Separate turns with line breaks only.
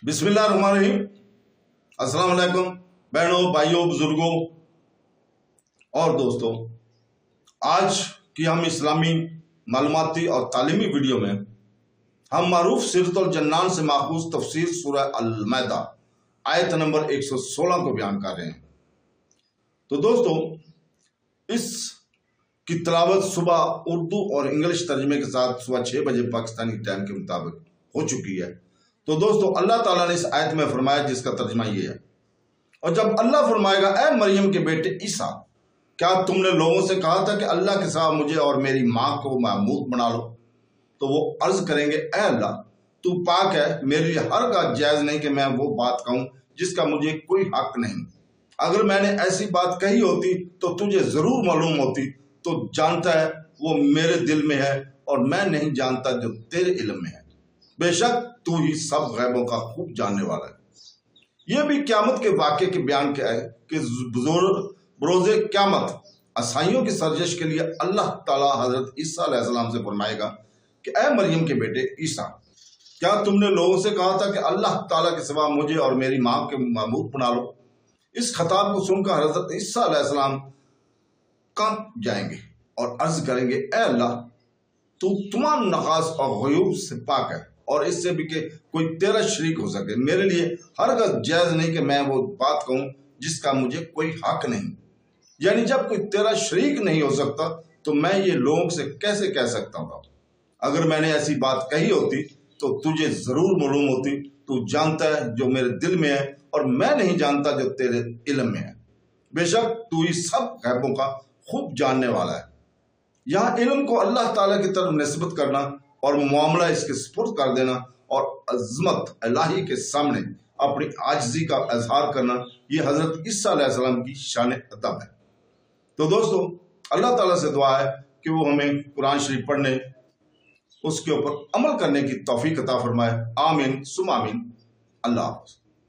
बिस्मिल्लाहिर्रहमानिर्रहीम। अस्सलाम वालेकुम बहनों, भाइयों, बुजुर्गों और दोस्तों। आज की हम इस्लामी मालूमाती और तालीमी वीडियो में हम मारूफ सीरतुल जन्नान से माखूज तफसीर सूरह अल-माइदा आयत नंबर 116 को बयान कर रहे हैं। तो दोस्तों, इस की तिलावत सुबह उर्दू और इंग्लिश तर्जमे के साथ सुबह 6 बजे पाकिस्तानी टाइम के मुताबिक हो चुकी है। तो दोस्तों, अल्लाह ताला ने इस आयत में फरमाया, जिसका तर्जमा ये है, और जब अल्लाह फरमाएगा, ऐ मरियम के बेटे ईसा, क्या तुमने लोगों से कहा था कि अल्लाह के साथ मुझे और मेरी माँ को महमूद बना लो? तो वो अर्ज करेंगे, ऐ अल्लाह, तू पाक है, मेरे लिए हरगिज़ जायज़ नहीं कि मैं वो बात कहूँ जिसका मुझे कोई हक नहीं। अगर मैंने ऐसी बात कही होती तो तुझे जरूर मालूम होती। तो जानता है वो मेरे दिल में है और मैं नहीं जानता जो तेरे इल्म में है। बेशक तू ही सब गैबों का खूब जानने वाला है। यह भी क़यामत के वाक़े के बयान क्या है कि बरोज़े क़यामत असाइयों की सर्जिश के लिए अल्लाह ताला हजरत ईसा अलैहिस्सलाम से फरमाएगा कि ऐ मरियम के बेटे ईसा, क्या तुमने लोगों से कहा था कि अल्लाह ताला के सिवा मुझे और मेरी माँ के महमूद बना लो? इस खिताब को सुनकर हजरत ईसा अलैहिस्सलाम कांप जाएंगे और अर्ज करेंगे, ऐ अल्लाह, तू तमाम नकास और गयूब से पाक है और इससे भी कि कोई तेरा शरीक हो सके। मेरे लिए हरगिज़ जायज़ नहीं कि मैं वो बात कहूँ जिसका मुझे कोई हक नहीं। यानी जब कोई तेरा शरीक नहीं हो सकता तो मैं ये लोगों से कैसे कह सकता हूँ? अगर मैंने ऐसी बात कही होती तो तुझे जरूर मालूम होती। तू जानता है जो मेरे दिल में है और मैं नहीं जानता जो तेरे इल्म में है। बेशक तू ही सब गैबों का खूब जानने वाला है। यहाँ इल्म को अल्लाह ताला की तरफ निस्बत करना और मामला इसके सुपुर्द कर देना और अज़मत इलाही के सामने अपनी आजिज़ी का इजहार करना, ये हजरत ईसा अलैहिस्सलाम की शान अदब है। तो दोस्तों, अल्लाह ताला से दुआ है कि वो हमें कुरान शरीफ पढ़ने, उसके ऊपर अमल करने की तौफीक अता फरमाए। आमीन सुम आमीन। अल्लाह हाफ़िज़।